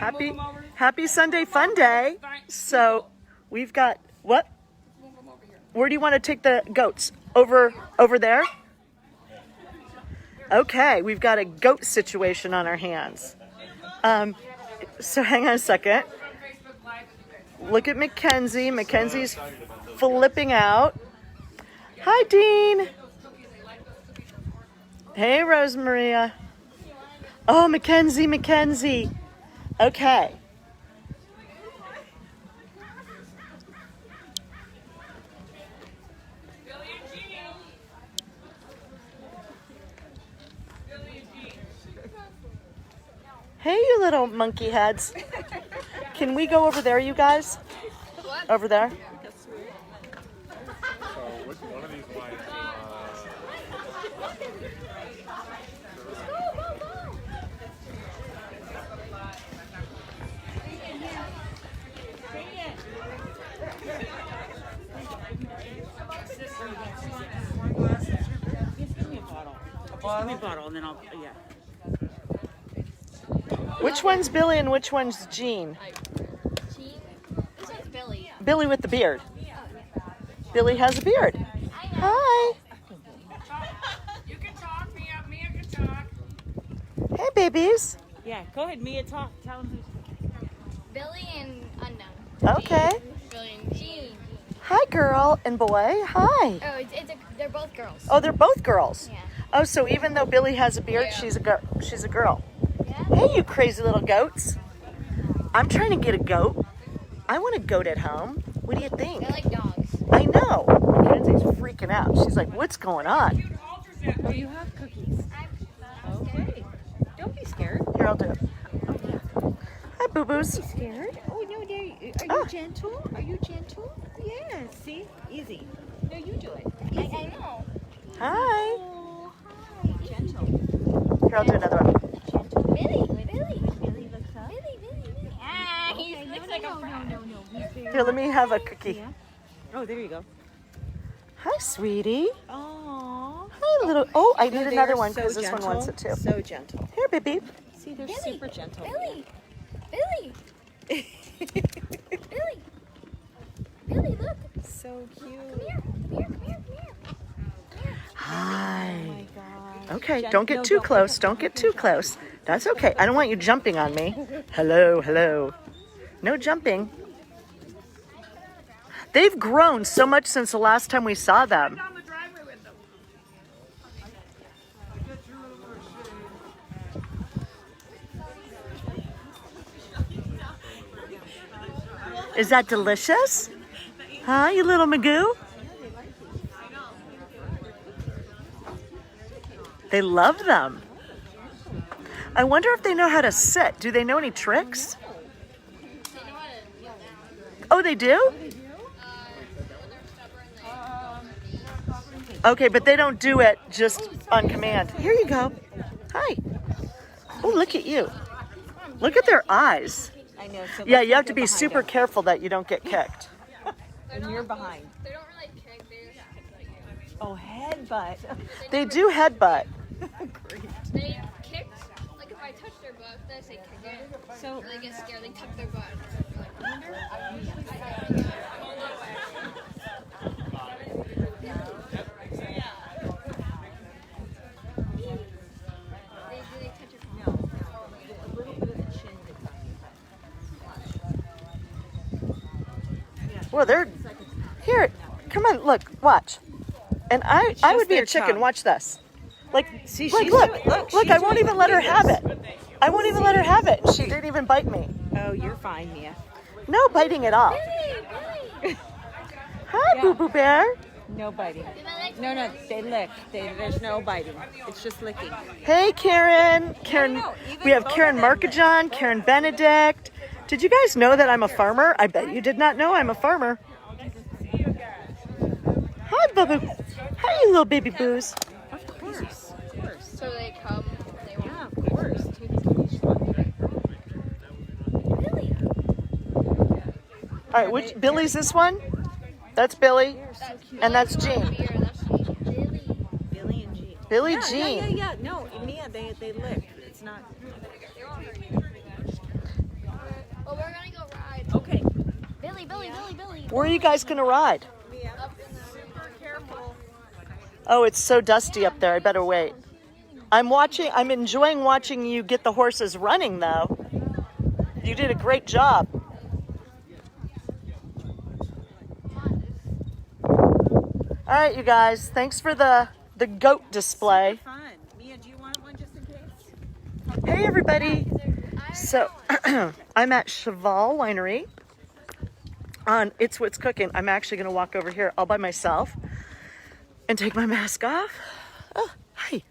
Happy Sunday fun day. So we've got what? Where do you want to take the goats? Over there? Okay, we've got a goat situation on our hands. So hang on a second. Look at Mackenzie. Mackenzie's flipping out. Hi, Dean. Hey, Rosemaria. Oh, Mackenzie. Okay. Hey, you little monkey heads. Can we go over there, you guys? What? Over there? So which one of these wines? Give me a bottle and then I'll, yeah. Which one's Billy and which one's Jean? Jean? This one's Billy. Billy with the beard. Billy has a beard. Hi. You can talk, Mia can talk. Hey, babies. Yeah, go ahead, Mia, talk. Tell them Billy and Unknown. Okay. Billy and Jean. Hi, girl and boy. Hi. Oh, they're both girls. Oh, they're both girls. Yeah. Oh, so even though Billy has a beard, Yeah. she's a girl. Yeah? Hey, you crazy little goats. I'm trying to get a goat. I want a goat at home. What do you think? They're like dogs. I know. Mackenzie's freaking out. She's like, what's going on? Oh, you have cookies. Okay. Don't be scared. Here, I'll do it. Hi, boo-boos. Scared? Oh, no, are you gentle? Are you gentle? Yeah, see? Easy. No, you do it. I know. Hi. Oh, hi. Gentle. Here, I'll do another one. Billy looks up. Billy. Ah, he looks like a frog. No. Here, let me have a cookie. Yeah. Oh, there you go. Hi, sweetie. Aww. Hi, little. Oh, I need They another are one so because this one wants it too. So gentle. Here, baby. See, they're Billy. super gentle. Billy, look. So cute. Come here. Hi. Oh my God. Okay, Gen- don't get no, too close. Don't get too close. That's okay. I don't want you jumping on me. Hello. No jumping. They've grown so much since the last time we saw them. Is that delicious? Huh, you little Magoo? They love them. I wonder if they know how to sit. Do they know any tricks? Oh, they do? Okay, but they don't do it just on command. Here you go. Hi. Oh, look at you. Look at their eyes. I know. So Yeah, let's you have get to be behind super them. careful that you don't get kicked. And you're behind. They don't really kick. They just kick like you. Oh, headbutt. They do headbutt. They kick. Like if I touch their butt, then I say kick it. So They get scared. They tuck their butt. They touch your paw. a little bit of the chin. Well, they're here. Come on, look, watch. And I would be a their chicken. tongue. Watch this. Like, See, like she's look, doing- look. she's I won't doing even let her have fingers. it. I won't even let her have it. She didn't even bite me. Oh, you're fine, Mia. No biting at all. Billy. Hi, Yeah. Boo Boo Bear. No biting. No, they lick. There's no biting. It's just licking. Hey, Karen. Karen. No, even We have both Karen of them Markajon, Karen Benedict. Did you guys know that I'm a farmer? I bet you did not know I'm a farmer. Hi, Boo Boo. Hi, you little baby boos. Of course. So they come. They want. Yeah, of course. Billy. All right, which Billy's this one? That's Billy, and that's Jean. Beer, that's Billy. Billy and Jean. Billy Yeah, Jean. yeah. No, Mia, they lick. It's not. Billy. Where are you guys gonna ride? Up in the super careful. Oh, it's so dusty up there. I better wait. I'm enjoying watching you get the horses running though. You did a great job. All right, you guys, thanks for the goat display. Fun. Mia, do you want one just in case? Hey everybody. So I'm at Cheval Winery on It's What's Cooking. I'm actually gonna walk over here all by myself and take my mask off. Oh, hi.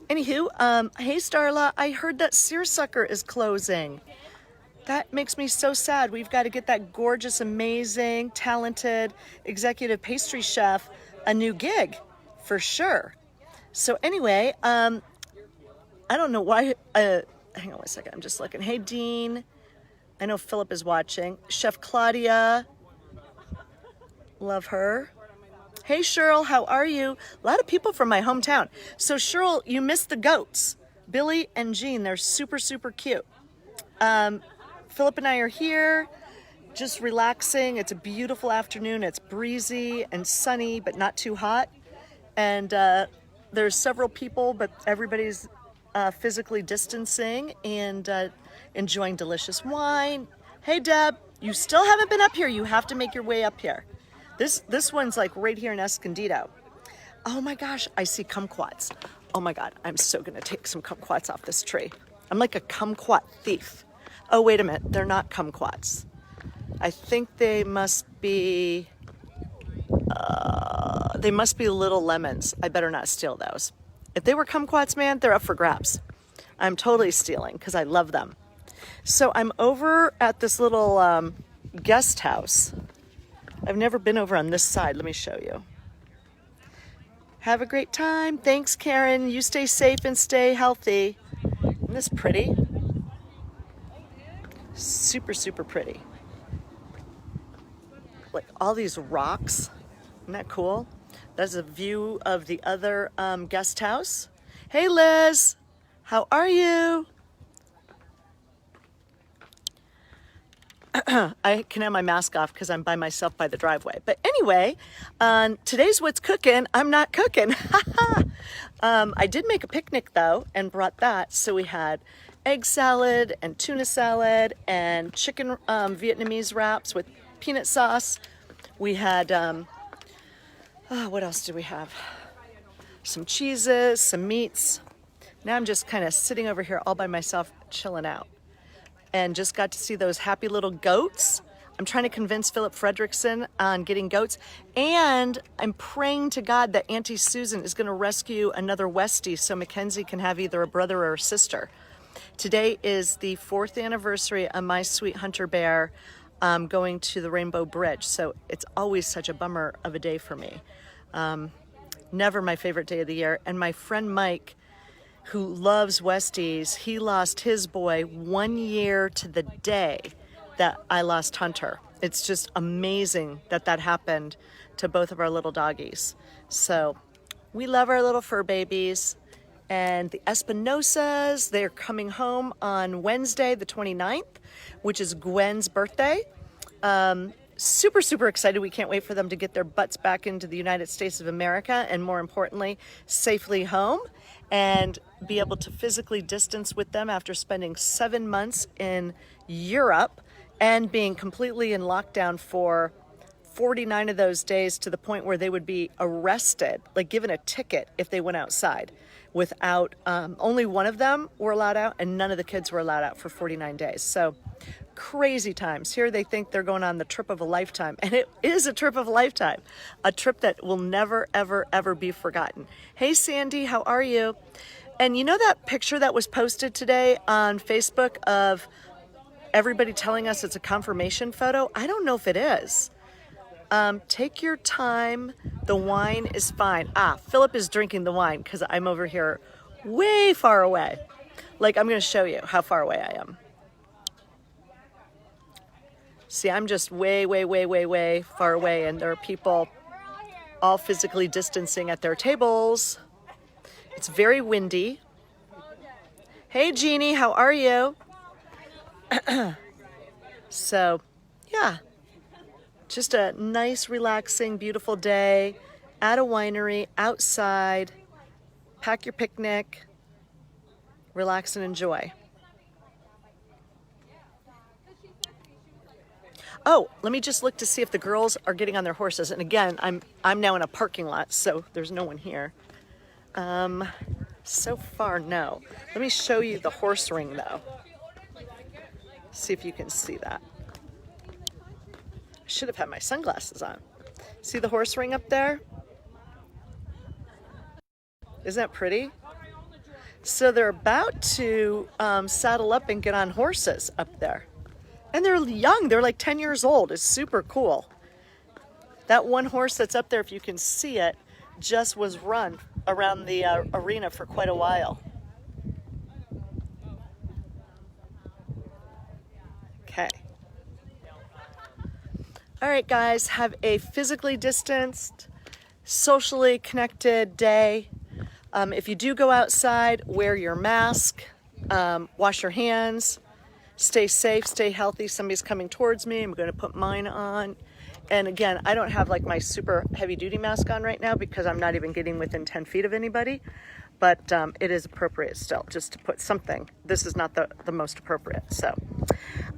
Anywho, hey Starla, I heard that Searsucker is closing. That makes me so sad. We've got to get that gorgeous, amazing, talented executive pastry chef a new gig, for sure. So anyway, I don't know why, hang on one second, I'm just looking. Hey Dean, I know Philip is watching. Chef Claudia, love her. Hey Cheryl, how are you? A lot of people from my hometown. So Cheryl, you missed the goats. Billy and Jean, they're super, super cute. Philip and I are here, just relaxing. It's a beautiful afternoon. It's breezy and sunny, but not too hot. And there's several people, but everybody's physically distancing and enjoying delicious wine. Hey Deb, you still haven't been up here. You have to make your way up here. This one's like right here in Escondido. Oh my gosh, I see kumquats. Oh my God, I'm so gonna take some kumquats off this tree. I'm like a kumquat thief. Oh, wait a minute, they're not kumquats. I think they must be little lemons. I better not steal those. If they were kumquats, man, they're up for grabs. I'm totally stealing because I love them. So I'm over at this little guest house. I've never been over on this side. Let me show you. Have a great time. Thanks, Karen. You stay safe and stay healthy. Isn't this pretty? Super, super pretty. Like all these rocks. Isn't that cool? That's a view of the other guest house. Hey, Liz. How are you? I can have my mask off because I'm by myself by the driveway. But anyway, today's What's Cooking. I'm not cooking. I did make a picnic though and brought that. So we had egg salad and tuna salad and chicken Vietnamese wraps with peanut sauce. We had, what else did we have? Some cheeses, some meats. Now I'm just kind of sitting over here all by myself, chilling out. And just got to see those happy little goats. I'm trying to convince Philip Fredrickson on getting goats. And I'm praying to God that Auntie Susan is going to rescue another Westie so Mackenzie can have either a brother or a sister. Today is the 4th anniversary of my sweet hunter bear going to the Rainbow Bridge. So it's always such a bummer of a day for me. Never my favorite day of the year. And my friend Mike, who loves Westies, he lost his boy 1 year to the day that I lost Hunter. It's just amazing that that happened to both of our little doggies. So we love our little fur babies. And the Espinosas, they're coming home on Wednesday, the 29th, which is Gwen's birthday. Super, super excited. We can't wait for them to get their butts back into the United States of America and more importantly, safely home and be able to physically distance with them after spending 7 months in Europe and being completely in lockdown for 49 of those days to the point where they would be arrested, like given a ticket if they went outside without, only one of them were allowed out and none of the kids were allowed out for 49 days. So crazy times. Here they think they're going on the trip of a lifetime, and it is a trip of a lifetime, a trip that will never, ever, ever be forgotten. Hey, Sandy, how are you? And you know that picture that was posted today on Facebook of everybody telling us it's a confirmation photo? I don't know if it is. Take your time. The wine is fine. Philip is drinking the wine because I'm over here way far away. Like, I'm going to show you how far away I am. See, I'm just way, way, way, way, way far away, and there are people all physically distancing at their tables. It's very windy. Hey, Jeannie, how are you? So, yeah, Just a nice, relaxing, beautiful day at a winery, outside. Pack your picnic, relax and enjoy. Oh, let me just look to see if the girls are getting on their horses. And again, I'm now in a parking lot, so there's no one here. So far, no. Let me show you the horse ring, though. See if you can see that. I should have had my sunglasses on. See the horse ring up there? Isn't that pretty? So they're about to saddle up and get on horses up there. And they're young. They're like 10 years old. It's super cool. That one horse that's up there, if you can see it, just was run around the arena for quite a while. Okay. All right, guys, have a physically distanced, socially connected day. If you do go outside, wear your mask, wash your hands, stay safe, stay healthy. Somebody's coming towards me. I'm going to put mine on. And again, I don't have like my super heavy duty mask on right now because I'm not even getting within 10 feet of anybody, but it is appropriate still just to put something. This is not the most appropriate. So,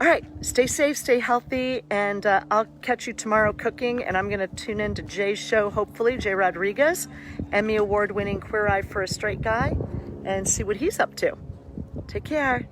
all right, stay safe, stay healthy, and I'll catch you tomorrow cooking, and I'm going to tune in to Jay's show, hopefully, Jay Rodriguez, Emmy Award winning Queer Eye for a Straight Guy, and see what he's up to. Take care.